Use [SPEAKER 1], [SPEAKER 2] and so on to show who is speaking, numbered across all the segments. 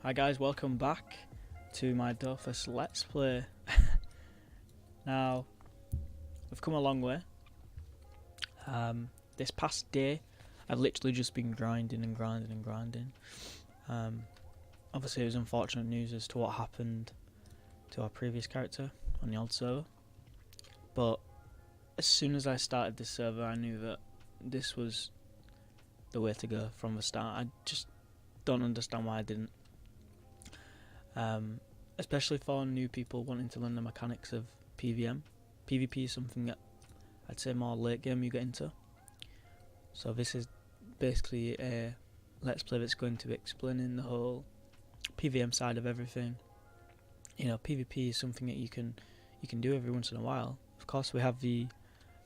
[SPEAKER 1] Hi guys, welcome back to my Dofus Let's Play. Now, we've come a long way. This past day, I've literally just been grinding and grinding and grinding. Obviously it was unfortunate news as to what happened to our previous character on the old server. But as soon as I started this server, I knew that this was the way to go from the start. I just don't understand why I didn't. Especially for new people wanting to learn the mechanics of PvM. PvP is something that I'd say more late game you get into. So this is basically a let's play that's going to be explaining the whole PvM side of everything. You know, PvP is something that you can do every once in a while. Of course, we have the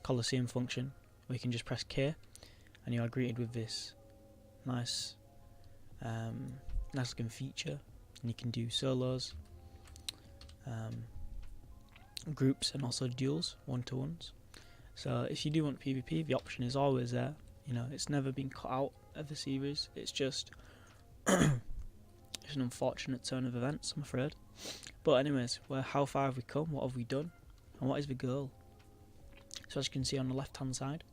[SPEAKER 1] Colosseum function where you can just press K and you are greeted with this nice looking feature. And you can do solos, groups, and also duels, one-to-ones. So if you do want PvP, the option is always there. You know, it's never been cut out of the series. It's just it's an unfortunate turn of events, I'm afraid. But anyways, how far have we come? What have we done? And what is the goal? So as you can see on the left-hand side,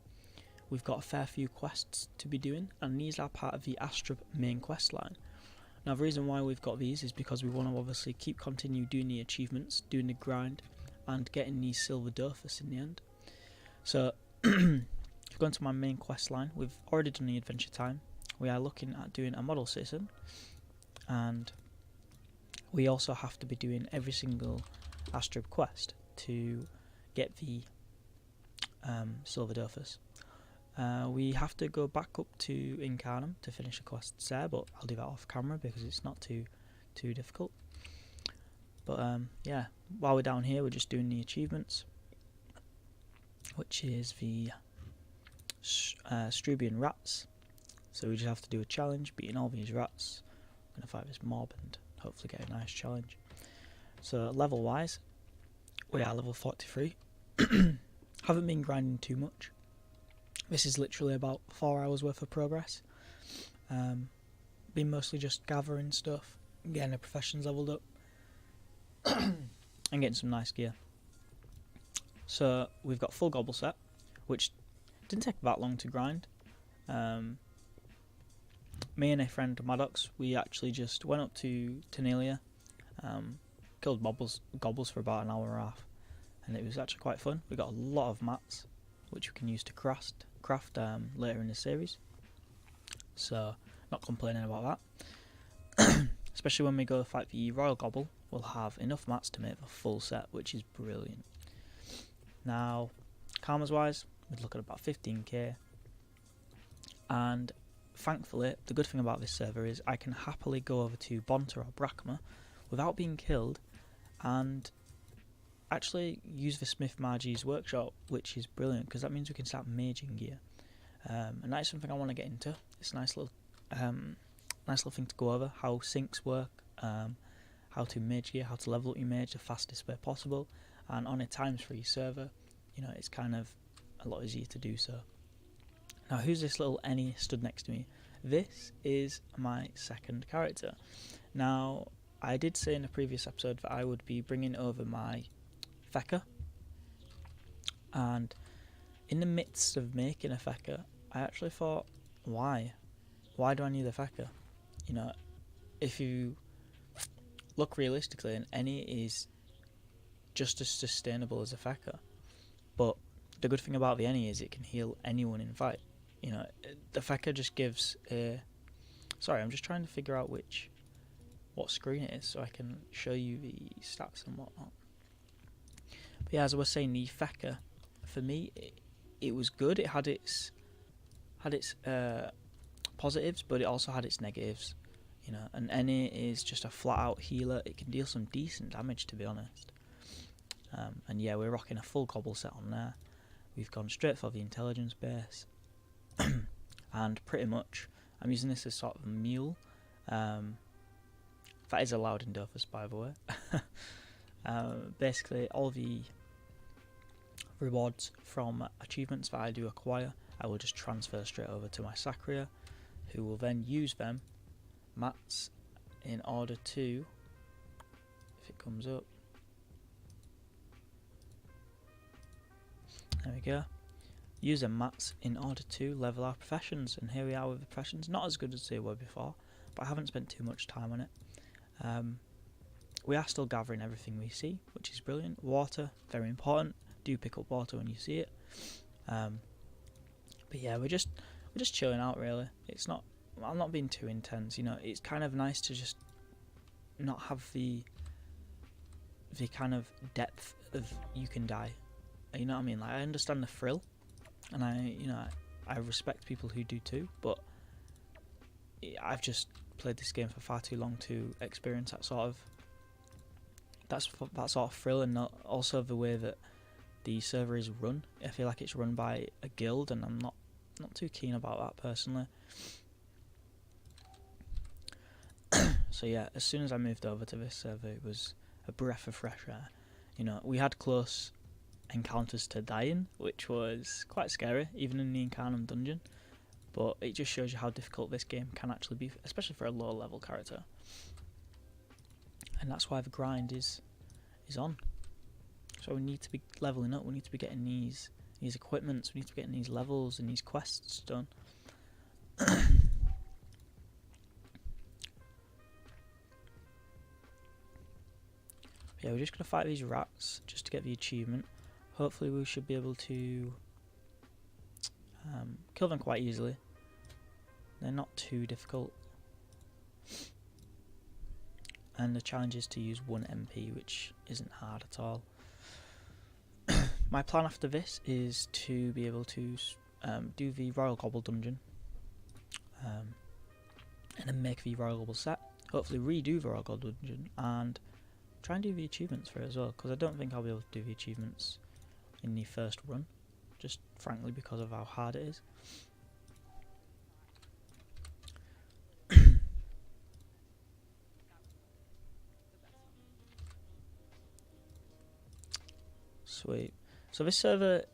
[SPEAKER 1] we've got a fair few quests to be doing, and these are part of the Astrub main quest line. Now the reason why we've got these is because we want to obviously continue doing the achievements, doing the grind, and getting these silver Dofus in the end. So if we go into my main quest line, we've already done the adventure time. We are looking at doing a model citizen, and we also have to be doing every single Astrub quest to get the silver Dofus. We have to go back up to Ankama to finish the quests there, but I'll do that off camera because it's not too difficult. But yeah, while we're down here, we're just doing the achievements, which is the Strubian rats. So we just have to do a challenge, beating all these rats. I'm gonna fight this mob and hopefully get a nice challenge. So level wise, we are level 43. Haven't been grinding too much. This is literally about 4 hours worth of progress. Been mostly just gathering stuff, getting the professions leveled up, and getting some nice gear. So we've got full gobble set, which didn't take that long to grind. Me and a friend Maddox, we actually just went up to Tenelia, killed gobbles for about an hour and a half, and it was actually quite fun. We got a lot of mats, which we can use to craft later in the series. So not complaining about that. Especially when we go fight the Royal Gobble, we'll have enough mats to make the full set, which is brilliant. Now, karmas wise, we'd look at about 15k. And thankfully, the good thing about this server is I can happily go over to Bonta or Brakma without being killed and actually use the Smith Margie's workshop, which is brilliant because that means we can start maging gear, and that is something I want to get into. It's a nice little thing to go over, how syncs work, how to mage gear, how to level up your mage the fastest way possible, and on a times-free server, you know, it's kind of a lot easier to do so. Now, who's this little Annie stood next to me? This is my second character. Now, I did say in a previous episode that I would be bringing over my Fecker, and in the midst of making a Fecker, I actually thought, why do I need a Fecker? You know, if you look realistically, an Any is just as sustainable as a Fecker, but the good thing about the Any is it can heal anyone in fight. You know, the Fecker just gives a... Sorry, I'm just trying to figure out what screen it is so I can show you the stats and whatnot. But yeah, as I was saying, the Fecker, for me, it was good. It had its positives, but it also had its negatives. You know, and Any is just a flat-out healer. It can deal some decent damage, to be honest. And yeah, we're rocking a full gobble set on there. We've gone straight for the intelligence base, and pretty much I'm using this as sort of a mule. That is allowed in Dofus, by the way. Basically, all the rewards from achievements that I do acquire, I will just transfer straight over to my Sacria, who will then use them mats in order to, if it comes up, there we go, user mats in order to level our professions, and here we are with the professions. Not as good as they were before, but I haven't spent too much time on it. We are still gathering everything we see, which is brilliant. Water, very important. Do pick up water when you see it. But yeah, we're just chilling out really. It's not, I'm not being too intense, you know. It's kind of nice to just not have the kind of depth of you can die. You know what I mean? Like, I understand the thrill, and I respect people who do too, but I've just played this game for far too long to experience that sort of thrill, and also the way that the server is run. I feel like it's run by a guild, and I'm not too keen about that personally. So yeah, as soon as I moved over to this server, it was a breath of fresh air. You know, we had close encounters to dying, which was quite scary, even in the Ankama dungeon. But it just shows you how difficult this game can actually be, especially for a low level character. And that's why the grind is on. So we need to be leveling up, we need to be getting these equipments, we need to be getting these levels and these quests done. Yeah, we're just going to fight these rats just to get the achievement. Hopefully we should be able to kill them quite easily. They're not too difficult. And the challenge is to use 1 MP, which isn't hard at all. My plan after this is to be able to do the Royal Gobble dungeon, and then make the Royal Gobble set. Hopefully redo the Royal Gobble dungeon and try and do the achievements for it as well, because I don't think I'll be able to do the achievements in the first run, just frankly because of how hard it is. Sweet. So this server,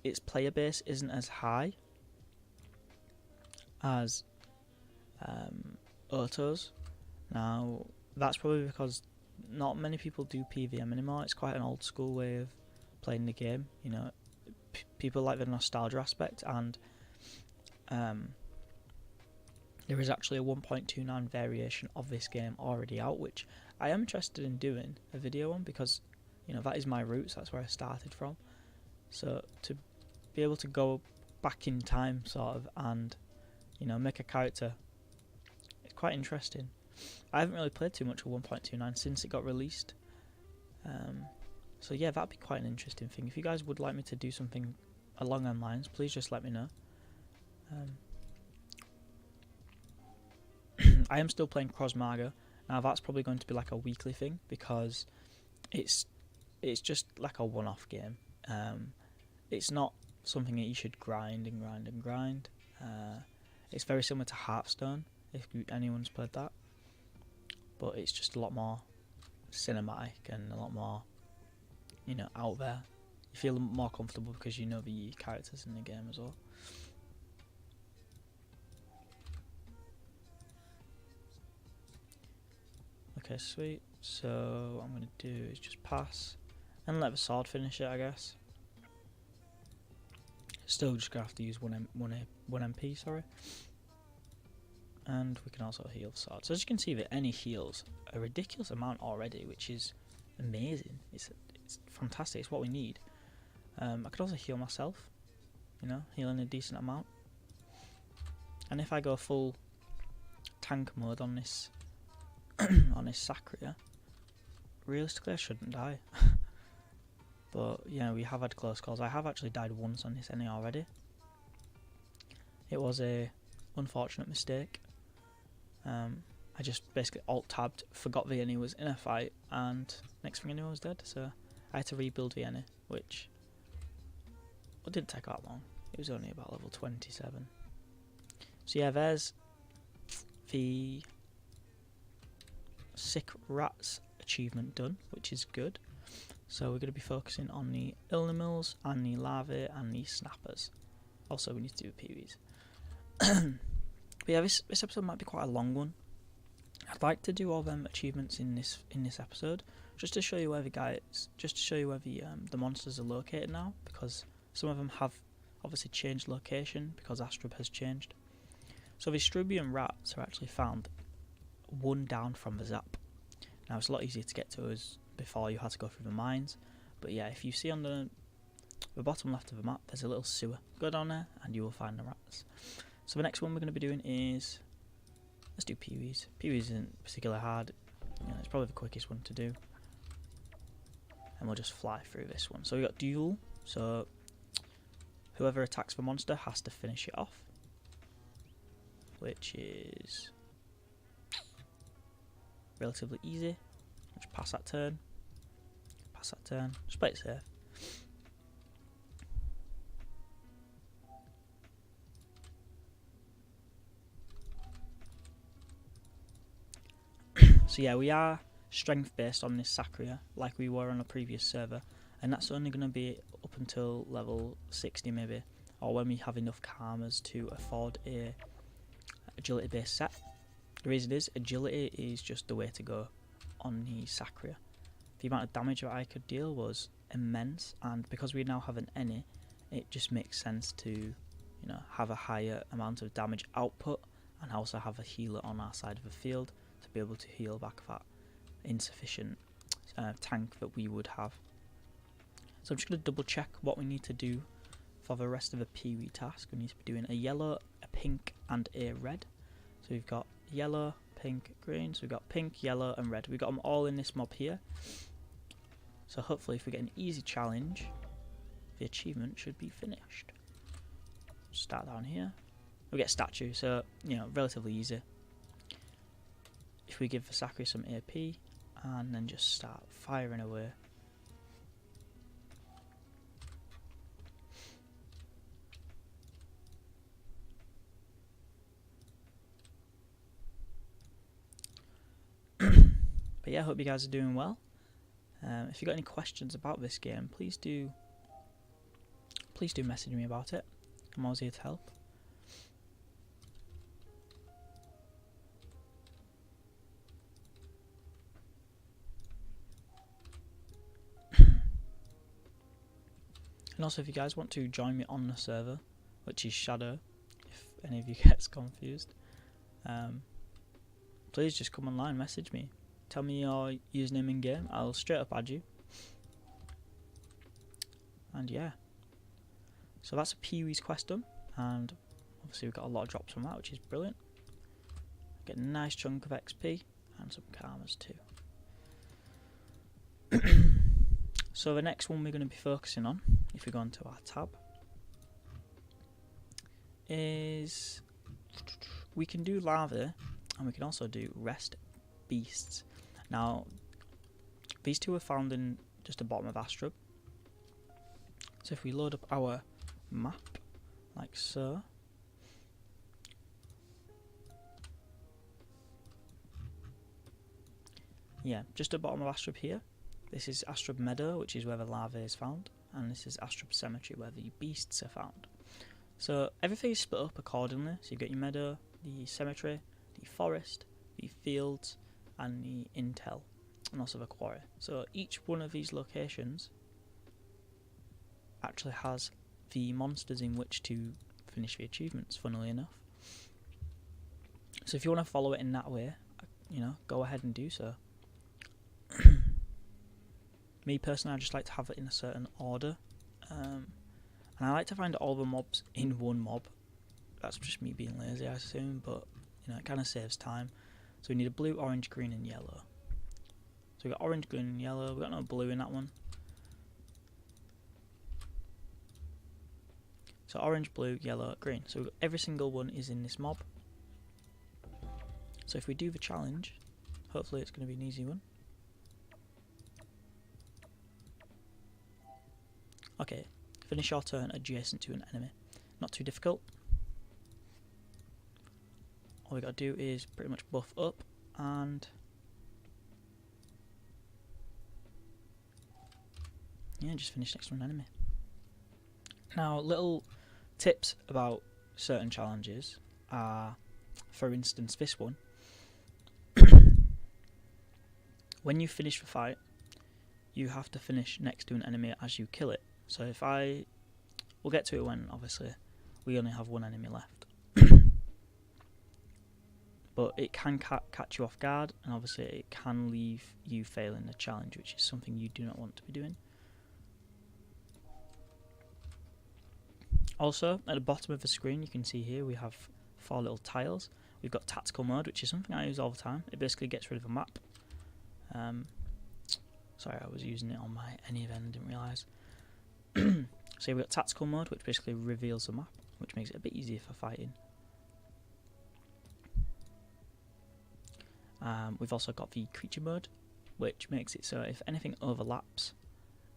[SPEAKER 1] its player base isn't as high as Oto's. Now that's probably because not many people do PVM anymore. It's quite an old school way of playing the game. You know, people like the nostalgia aspect, and there is actually a 1.29 variation of this game already out, which I am interested in doing a video on, because you know, that is my roots, that's where I started from. So to be able to go back in time sort of and, you know, make a character, it's quite interesting. I haven't really played too much of 1.29 since it got released. So yeah, that'd be quite an interesting thing. If you guys would like me to do something along those lines, please just let me know. I am still playing Crossmarga. Now that's probably going to be like a weekly thing, because it's just like a one-off game. It's not something that you should grind and grind and grind. It's very similar to Hearthstone, if anyone's played that, but it's just a lot more cinematic and a lot more, you know, out there. You feel more comfortable because you know the characters in the game as well. Okay, sweet. So what I'm going to do is just pass and let the sword finish it, I guess. Still just going to have to use 1 MP, sorry. And we can also heal the sword. So as you can see, that any heals a ridiculous amount already, which is amazing. It's fantastic. It's what we need. I could also heal myself, you know, healing a decent amount. And if I go full tank mode on this on this Sacria, realistically I shouldn't die. But yeah, we have had close calls. I have actually died once on this NA already. It was a unfortunate mistake. I just basically alt-tabbed, forgot the NA was in a fight, and next thing I knew I was dead. So I had to rebuild the NA, which didn't take that long. It was only about level 27. So yeah, there's the Sick Rats achievement done, which is good. So we're going to be focusing on the Ilnamils and the Larvae and the Snappers. Also we need to do PVs. But yeah, this episode might be quite a long one. I'd like to do all them achievements in this episode, just to show you where the monsters are located now, because some of them have obviously changed location because Astrub has changed. So the Strubian rats are actually found one down from the Zap. Now it's a lot easier to get to us before you had to go through the mines, but yeah, if you see on the bottom left of the map, there's a little sewer. Go down there and you will find the rats. So the next one we're going to be doing is, let's do Pee-wees. Pee-wees isn't particularly hard. It's probably the quickest one to do. And we'll just fly through this one. So we got Duel. So whoever attacks the monster has to finish it off, which is relatively easy. Just pass that turn. Just play it safe. So yeah, we are strength based on this Sacria, like we were on a previous server, and that's only going to be up until level 60 maybe, or when we have enough karmas to afford a agility based set. The reason is, agility is just the way to go on the Sacria. The amount of damage that I could deal was immense, and because we now have an any, it just makes sense to have a higher amount of damage output and also have a healer on our side of the field to be able to heal back that insufficient tank that we would have. So I'm just going to double check what we need to do for the rest of the Pee-wee task. We need to be doing a yellow, a pink and a red. So we've got yellow, pink, green. So we've got pink, yellow and red. We've got them all in this mob here. So hopefully if we get an easy challenge, the achievement should be finished. Start down here. We get statue, so relatively easy. If we give the Sacri some AP and then just start firing away. But yeah, I hope you guys are doing well. If you've got any questions about this game, please do message me about it. I'm always here to help. And also, if you guys want to join me on the server, which is Shadow, if any of you gets confused, please just come online, message me, tell me your username in game, I'll straight up add you. And yeah, so that's a Pee-wee's quest done, and obviously we've got a lot of drops from that, which is brilliant. Get a nice chunk of XP and some karmas too. So the next one we're going to be focusing on, if we go into our tab, is we can do larvae and we can also do rest beasts. Now these two are found in just the bottom of Astrub. So if we load up our map like so, yeah, just at the bottom of Astrub here. This is Astrub Meadow, which is where the larvae is found, and this is Astrub Cemetery, where the beasts are found. So everything is split up accordingly. So you've got your meadow, the cemetery, the forest, the fields, and the intel, and also the quarry. So each one of these locations actually has the monsters in which to finish the achievements, funnily enough. So if you want to follow it in that way, go ahead and do so. Me personally, I just like to have it in a certain order, and I like to find all the mobs in one mob. That's just me being lazy, I assume, but it kind of saves time. So we need a blue, orange, green and yellow. So we got orange, green and yellow. We got no blue in that one. So orange, blue, yellow, green. So every single one is in this mob. So if we do the challenge, hopefully it's going to be an easy one. Okay, finish your turn adjacent to an enemy. Not too difficult. All we got to do is pretty much buff up and yeah, just finish next to an enemy. Now, little tips about certain challenges are for instance, this one. When you finish the fight, you have to finish next to an enemy as you kill it. So if we'll get to it when, obviously, we only have one enemy left. But it can catch you off guard, and obviously it can leave you failing the challenge, which is something you do not want to be doing. Also, at the bottom of the screen, you can see here we have 4 little tiles. We've got tactical mode, which is something I use all the time. It basically gets rid of a map. Sorry, I was using it on my any event, didn't realise. So we've got tactical mode, which basically reveals the map, which makes it a bit easier for fighting. We've also got the creature mode, which makes it so if anything overlaps,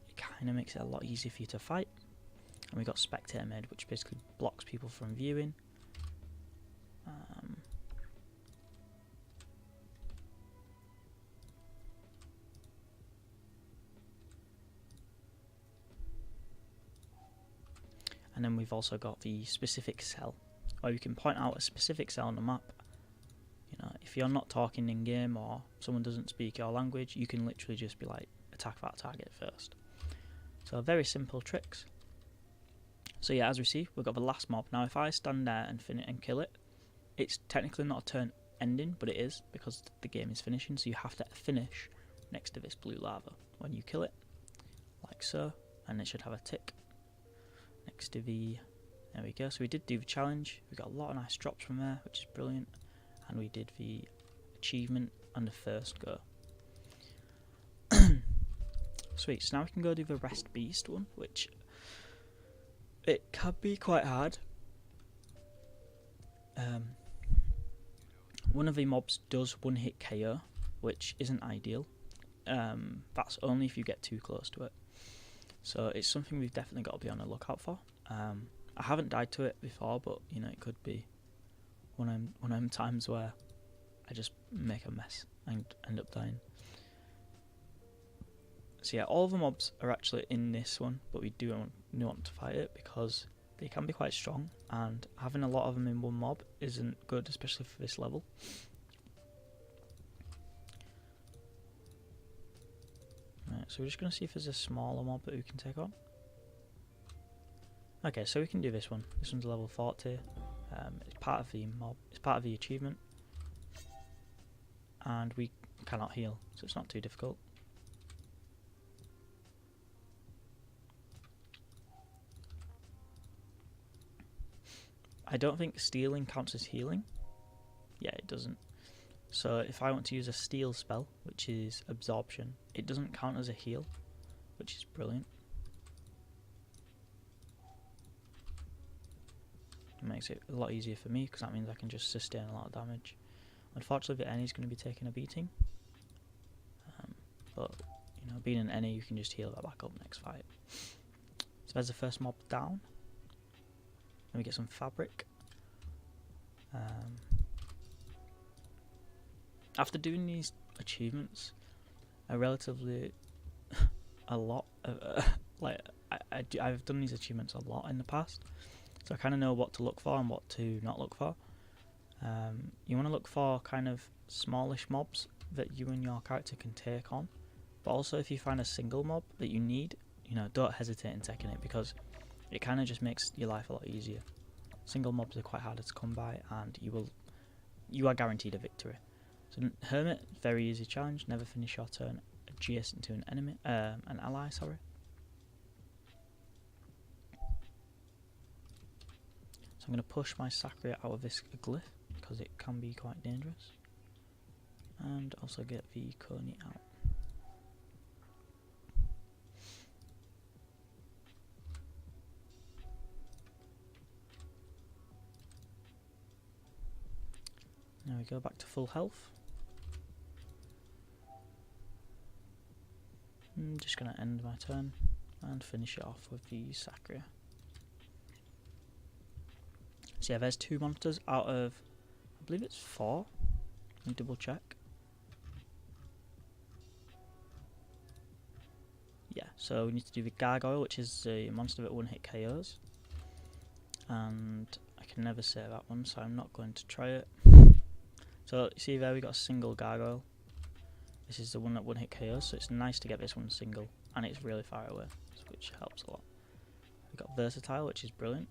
[SPEAKER 1] it kind of makes it a lot easier for you to fight. And we've got spectator mode, which basically blocks people from viewing. And then we've also got the specific cell, where you can point out a specific cell on the map. You know, if you're not talking in game or someone doesn't speak your language, you can literally just be like, attack that target first. So very simple tricks. So yeah, as we see, we've got the last mob. Now if I stand there and kill it, it's technically not a turn ending, but it is, because the game is finishing, so you have to finish next to this blue lava when you kill it, like so, and it should have a tick next to the, there we go. So we did do the challenge, we got a lot of nice drops from there, which is brilliant, and we did the achievement on the first go. Sweet, so now we can go do the Rest Beast one, which it can be quite hard. One of the mobs does one-hit KO, which isn't ideal. That's only if you get too close to it. So it's something we've definitely got to be on the lookout for. I haven't died to it before, but you know, it could be one of them times where I just make a mess and end up dying. So yeah, all the mobs are actually in this one, but we do want to fight it because they can be quite strong, and having a lot of them in one mob isn't good, especially for this level. Right, so we're just going to see if there's a smaller mob that we can take on. Okay, so we can do this one. This one's level 40. It's part of the mob. It's part of the achievement, and we cannot heal, so it's not too difficult. I don't think stealing counts as healing. Yeah, it doesn't. So if I want to use a steal spell, which is absorption, it doesn't count as a heal, which is brilliant. It makes it a lot easier for me because that means I can just sustain a lot of damage. Unfortunately, the Ennie is going to be taking a beating, but you know, being an Ennie, you can just heal that back up next fight. So there's the first mob down. Then we get some fabric. After doing these achievements, I relatively a lot of, I've done these achievements a lot in the past, so I kind of know what to look for and what to not look for. You want to look for kind of smallish mobs that you and your character can take on, but also if you find a single mob that you need, you know, don't hesitate in taking it, because it kind of just makes your life a lot easier. Single mobs are quite harder to come by, and you are guaranteed a victory. So Hermit, very easy challenge. Never finish your turn adjacent to an enemy, an ally. Sorry. So I'm going to push my Sacria out of this glyph because it can be quite dangerous, and also get the Coney out. Now we go back to full health. I'm just going to end my turn and finish it off with the Sacria. So yeah, there's 2 monsters out of, I believe it's 4. Let me double check. Yeah, so we need to do the Gargoyle, which is a monster that one-hit KOs. And I can never say that one, so I'm not going to try it. So you see there we got a single gargoyle. This is the one that one hit KOs, so it's nice to get this one single, and it's really far away, which helps a lot. We got versatile, which is brilliant.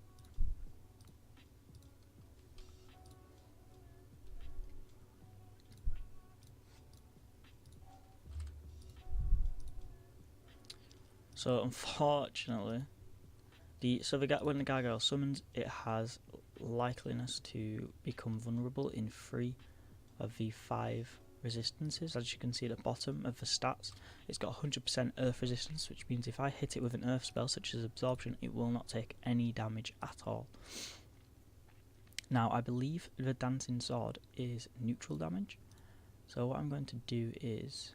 [SPEAKER 1] So unfortunately, when the gargoyle summons, it has likeliness to become vulnerable in 3 of the 5 resistances. As you can see at the bottom of the stats, it's got 100% earth resistance, which means if I hit it with an earth spell such as absorption, it will not take any damage at all. Now I believe the dancing sword is neutral damage, so what I'm going to do is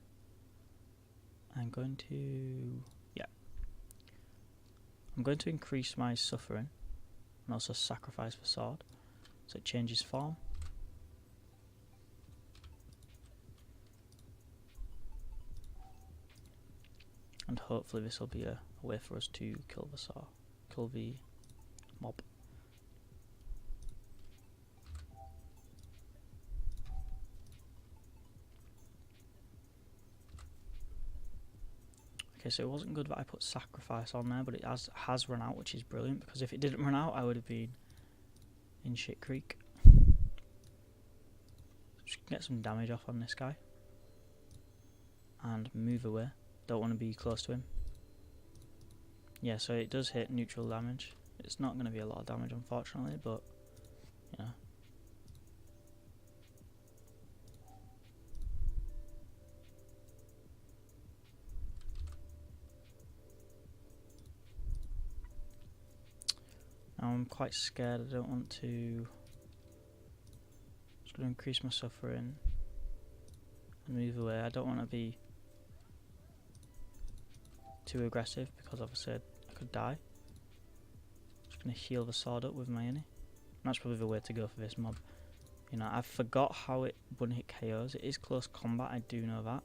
[SPEAKER 1] I'm going to increase my suffering and also sacrifice the sword so it changes form. And hopefully this will be a way for us to kill the mob. Okay, so it wasn't good that I put sacrifice on there, but it has run out, which is brilliant, because if it didn't run out I would have been in shit creek. Just get some damage off on this guy and move away. Don't want to be close to him. Yeah, so it does hit neutral damage. It's not going to be a lot of damage unfortunately, but you know. Now I'm quite scared. I don't want to. Just going to increase my suffering and move away. I don't want to be too aggressive because obviously I could die. Just going to heal the sword up with my innie. That's probably the way to go for this mob. You know, I forgot how it one hit KOs. It is close combat, I do know that.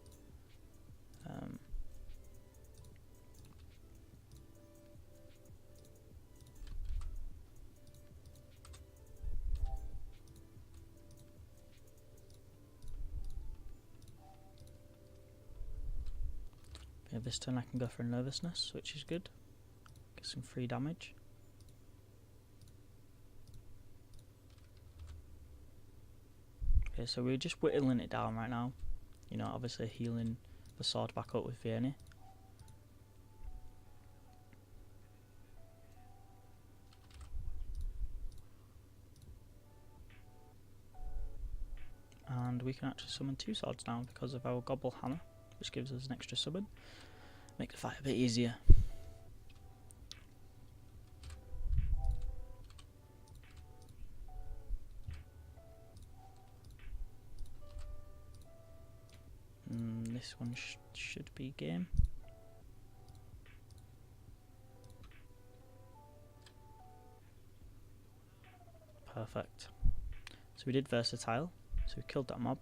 [SPEAKER 1] Yeah, this turn I can go for nervousness, which is good. Get some free damage. Okay, so we're just whittling it down right now. You know, obviously healing the sword back up with Vianney. And we can actually summon 2 swords now because of our Gobble Hammer, which gives us an extra summon. Make the fight a bit easier. This one should be game. Perfect. So we did versatile, so we killed that mob.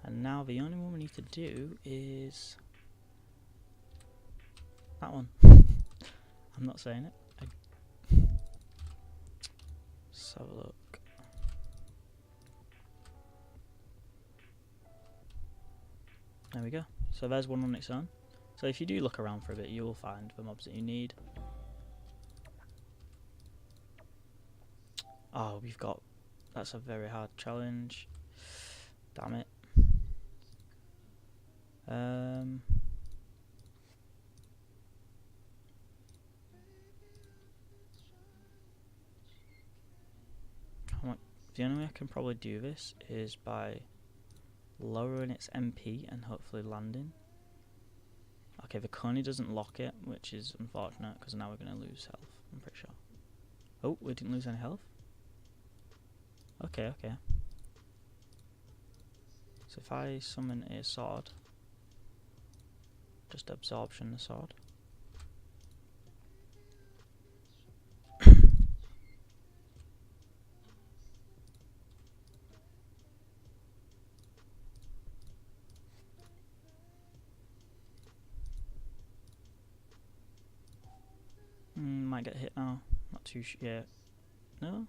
[SPEAKER 1] And now the only one we need to do is that one. I'm not saying it. Let's have a look. There we go. So there's one on its own. So if you do look around for a bit, you will find the mobs that you need. Oh, that's a very hard challenge. Damn it. The only way I can probably do this is by lowering its MP and hopefully landing. Okay, the Coney doesn't lock it, which is unfortunate because now we're going to lose health, I'm pretty sure. Oh, we didn't lose any health? Okay. So if I summon a sword, just absorption the sword. Might get hit now. Not too yeah. No.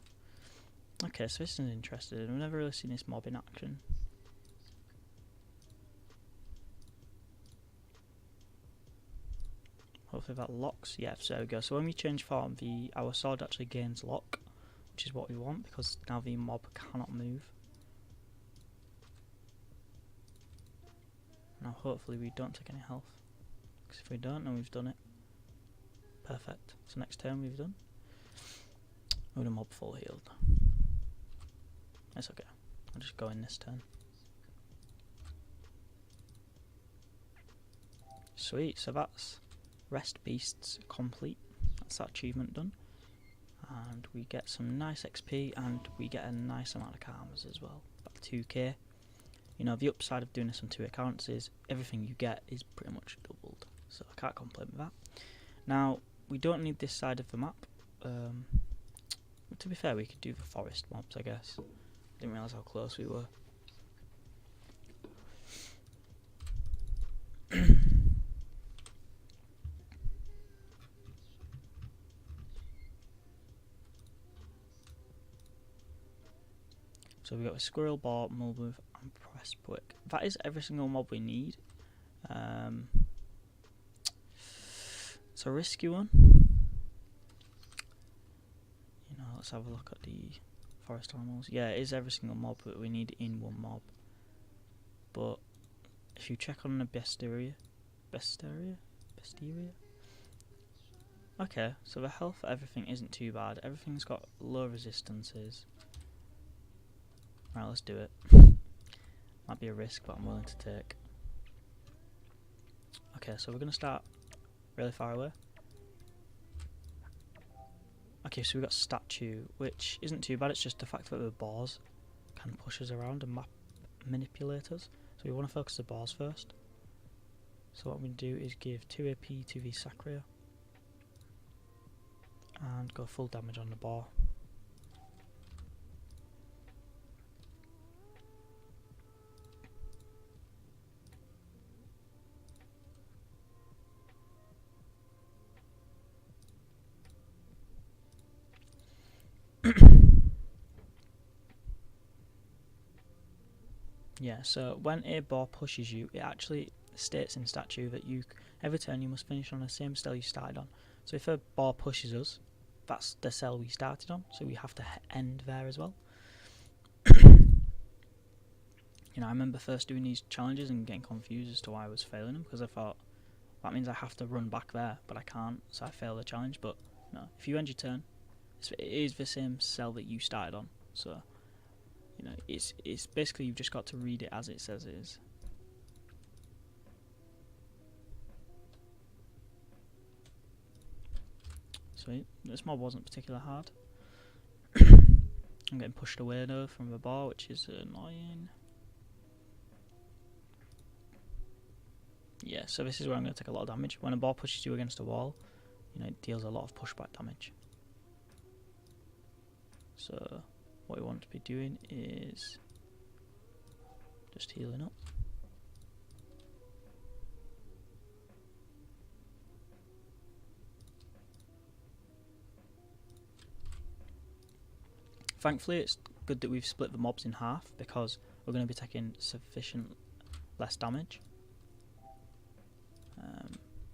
[SPEAKER 1] Okay, so this is interesting. I've never really seen this mob in action. Hopefully that locks. Yeah, so there we go. So when we change form, our sword actually gains lock, which is what we want because now the mob cannot move. Now hopefully we don't take any health, because if we don't, then we've done it. Perfect. So next turn we've done. Oh, the mob full healed. That's okay. I'll just go in this turn. Sweet. So that's Rest Beasts complete. That's that achievement done. And we get some nice XP and we get a nice amount of karmas as well. About 2k. You know, the upside of doing this on 2 accounts is everything you get is pretty much doubled. So I can't complain with that. Now, we don't need this side of the map. To be fair, we could do the forest mobs, I guess. Didn't realise how close we were. So we got a squirrel, boar, mulmove, and presswick. That is every single mob we need. It's a risky one. You know, let's have a look at the forest animals. Yeah, it is every single mob that we need in one mob. But if you check on the bestiaria. Okay, so the health for everything isn't too bad. Everything's got low resistances. Right, let's do it. Might be a risk, but I'm willing to take. Okay, so we're going to start really far away. Okay, so we've got statue, which isn't too bad. It's just the fact that the boars can push us around and manipulate us. So we want to focus the boars first. So what we do is give 2 AP to the Sacria and go full damage on the boar. Yeah, so when a boar pushes you, it actually states in statue that every turn you must finish on the same cell you started on. So if a boar pushes us, that's the cell we started on, so we have to end there as well. You know, I remember first doing these challenges and getting confused as to why I was failing them, because I thought that means I have to run back there, but I can't, so I fail the challenge. But no, if you end your turn, it is the same cell that you started on, so you know, it's basically you've just got to read it as it says it is. Sweet. This mob wasn't particularly hard. I'm getting pushed away though from the bar, which is annoying. Yeah, so this is where I'm going to take a lot of damage. When a ball pushes you against a wall, you know, it deals a lot of pushback damage. So what we want to be doing is just healing up. Thankfully, it's good that we've split the mobs in half because we're going to be taking sufficient less damage.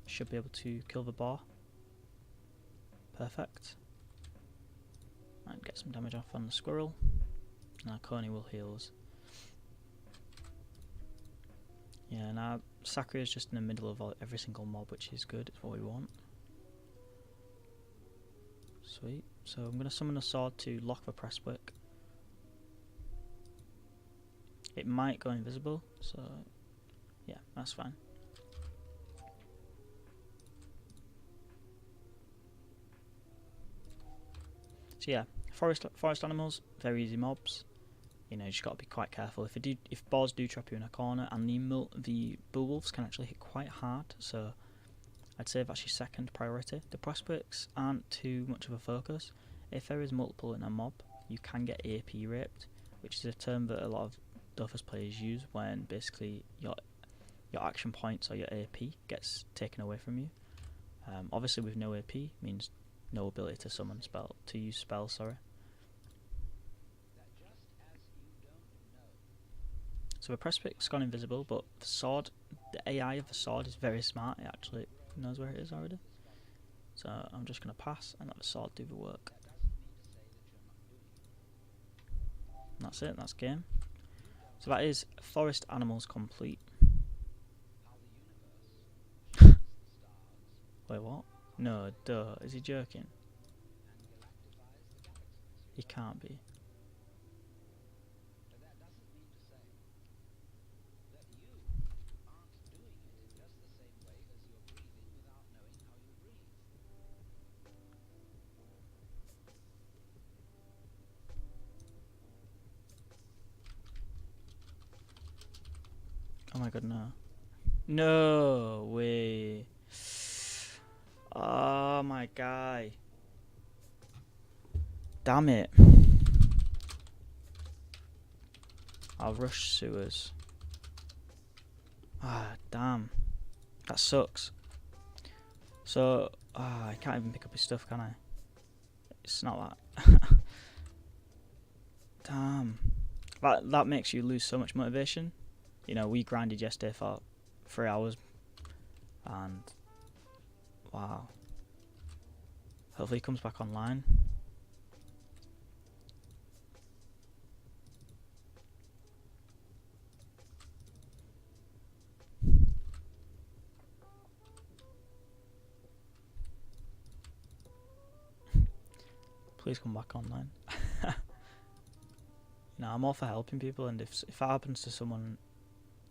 [SPEAKER 1] Should be able to kill the bar. Perfect. And get some damage off on the squirrel. And our Coney will heal us. Yeah, now Sakura is just in the middle of every single mob, which is good. It's what we want. Sweet. So I'm going to summon a sword to lock the presswick. It might go invisible, so yeah, that's fine. So yeah, forest animals, very easy mobs. You know, you just got to be quite careful. If boars do trap you in a corner, and the bullwolves can actually hit quite hard, so I'd say that's your second priority. The prospects aren't too much of a focus. If there is multiple in a mob, you can get AP raped, which is a term that a lot of Dofus players use when basically your action points or your AP gets taken away from you. Obviously, with no AP means no ability to use spells. Sorry. So the press pick's gone invisible, but the sword, the AI of the sword is very smart. It actually knows where it is already. So I'm just going to pass and let the sword do the work. And that's it, that's game. So that is forest animals complete. Wait, what? No, duh. Is he joking? He can't be. Oh my god, no. No way. Oh my guy. Damn it. I'll rush sewers. Ah, damn. That sucks. So, I can't even pick up his stuff, can I? It's not that. Damn. That makes you lose so much motivation. You know, we grinded yesterday for 3 hours. And, wow. Hopefully he comes back online. Please come back online. You know, I'm all for helping people, and if that happens to someone,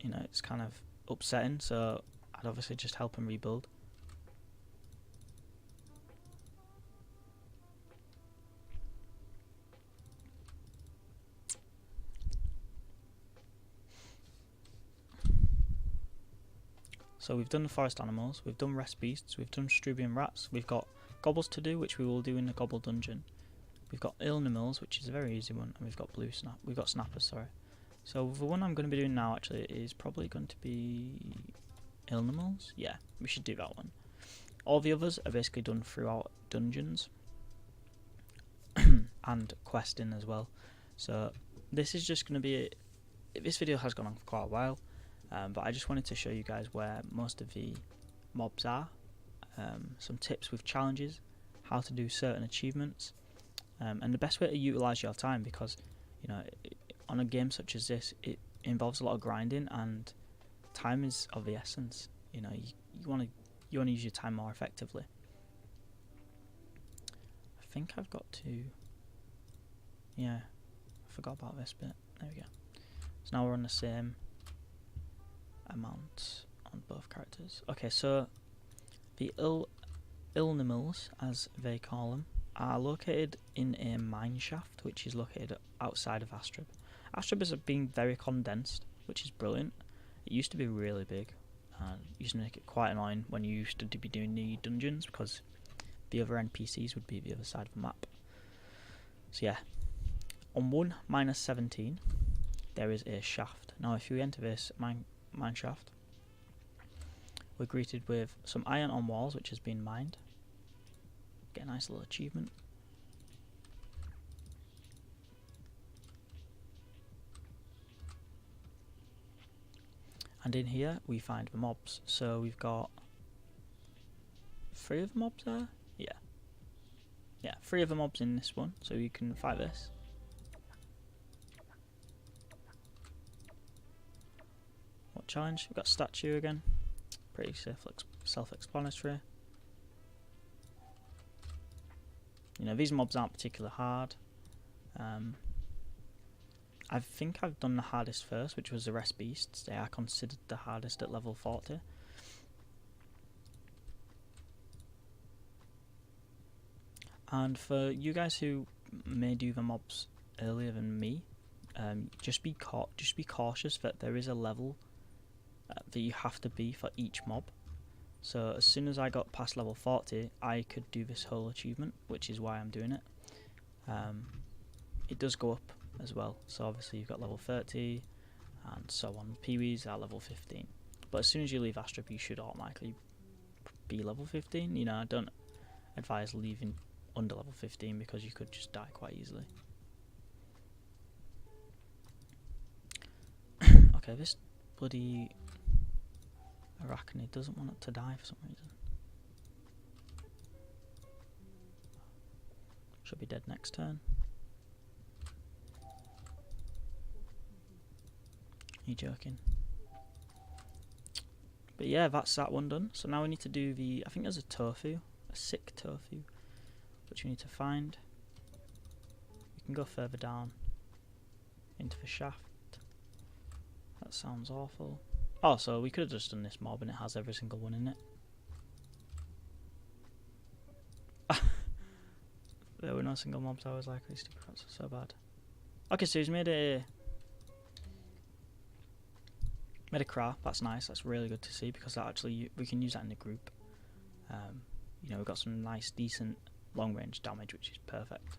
[SPEAKER 1] you know, it's kind of upsetting, so I'd obviously just help them rebuild. So we've done the forest animals, we've done rest beasts, we've done strubian rats, we've got gobbles to do, which we will do in the gobble dungeon. We've got ilnimals, which is a very easy one, and we've got we've got snappers, sorry. So the one I'm going to be doing now actually is probably going to be ilnimals. Yeah, we should do that one. All the others are basically done throughout dungeons and questing as well. So this is just going to be this video has gone on for quite a while, but I just wanted to show you guys where most of the mobs are, some tips with challenges, how to do certain achievements, and the best way to utilize your time, because you know, on a game such as this, it involves a lot of grinding, and time is of the essence. You know, you want to use your time more effectively. I think I've got to. Yeah, I forgot about this bit. There we go. So now we're on the same amount on both characters. Okay, so the ilnimals, as they call them, are located in a mine shaft, which is located outside of Astrub. Astrub has been very condensed, which is brilliant. It used to be really big, and used to make it quite annoying when you used to be doing the dungeons, because the other NPCs would be the other side of the map. So yeah, on 1-17 there is a shaft. Now if you enter this mine shaft, we're greeted with some iron on walls which has been mined. Get a nice little achievement. And in here we find the mobs. So we've got 3 of the mobs there? Yeah, 3 of the mobs in this one, so you can fight this. What challenge? We've got statue again. Pretty self-explanatory. You know, these mobs aren't particularly hard. I think I've done the hardest first, which was the rest beasts. They are considered the hardest at level 40. And for you guys who may do the mobs earlier than me, just be cautious that there is a level that you have to be for each mob. So as soon as I got past level 40, I could do this whole achievement, which is why I'm doing it. It does go up as well, so obviously you've got level 30 and so on. Peewees are level 15, but as soon as you leave Astrub, you should automatically be level 15. You know, I don't advise leaving under level 15 because you could just die quite easily. Okay, this bloody arachnid doesn't want it to die for some reason. Should be dead next turn. You joking? But yeah, that's that one done. So now we need to do the, I think there's a tofu, a sick tofu, which we need to find. We can go further down into the shaft. That sounds awful. Oh, so we could have just done this mob and it has every single one in it. There were no single mobs I was likely to cross, so bad. Okay, so he's made a craft. That's nice. That's really good to see because that actually we can use that in the group. You know, we've got some nice, decent long range damage, which is perfect.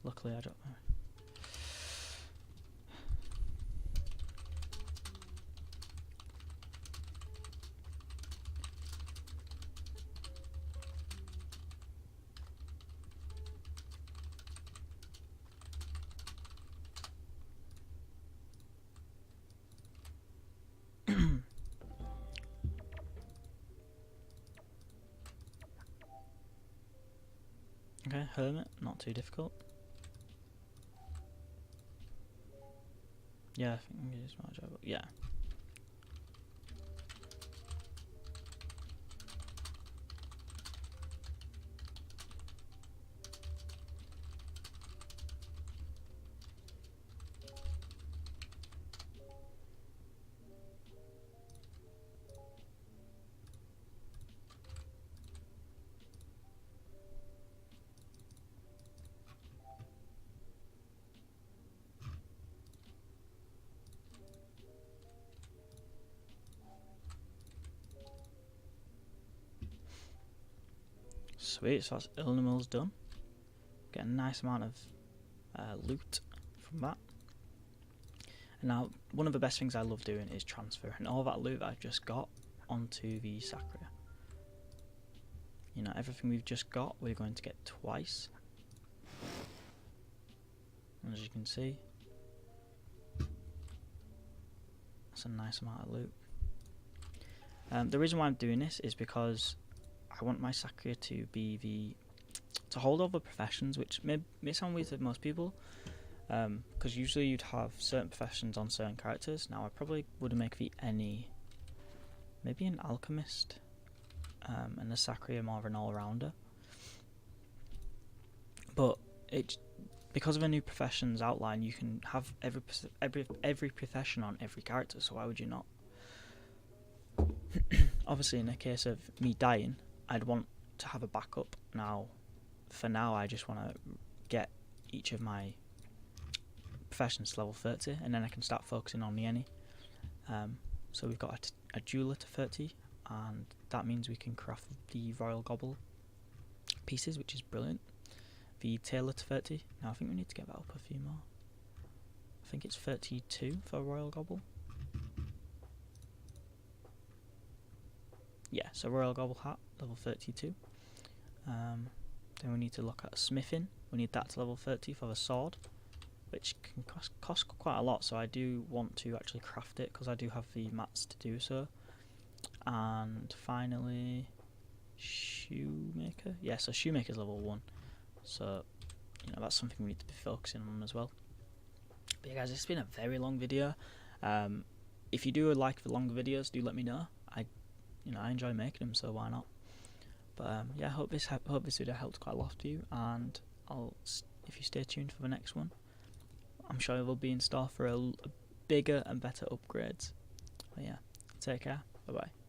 [SPEAKER 1] Luckily, I don't know. Okay, hermit, not too difficult. Yeah, I think it's not enjoyable. Yeah. Sweet, so that's Ilnamel's done. Get a nice amount of loot from that. And now, one of the best things I love doing is transferring all that loot that I've just got onto the Sacria. You know, everything we've just got, we're going to get twice. And as you can see, that's a nice amount of loot. The reason why I'm doing this is because I want my Sacria to be to hold all the professions, which may sound weird to most people, because usually you'd have certain professions on certain characters. Now I probably would make maybe an alchemist, and the Sacria more of an all-rounder. But because of a new professions outline, you can have every profession on every character. So why would you not? Obviously, in the case of me dying, I'd want to have a backup. Now, for now, I just want to get each of my professions to level 30, and then I can start focusing on the any. So we've got a jeweler to 30, and that means we can craft the royal gobble pieces, which is brilliant. The tailor to 30. Now I think we need to get that up a few more. I think it's 32 for royal gobble. Yeah, so royal gobble hat, level 32. Then we need to look at smithing. We need that to level 30 for the sword, which can cost quite a lot, so I do want to actually craft it because I do have the mats to do so. And finally, shoemaker. Yeah, so shoemaker's level 1. So, you know, that's something we need to be focusing on as well. But yeah, guys, it's been a very long video. If you do like the longer videos, do let me know. I enjoy making them, so why not? But yeah, I hope this video helped quite a lot for you, and if you stay tuned for the next one, I'm sure it will be in store for a bigger and better upgrades. But yeah, take care. Bye bye.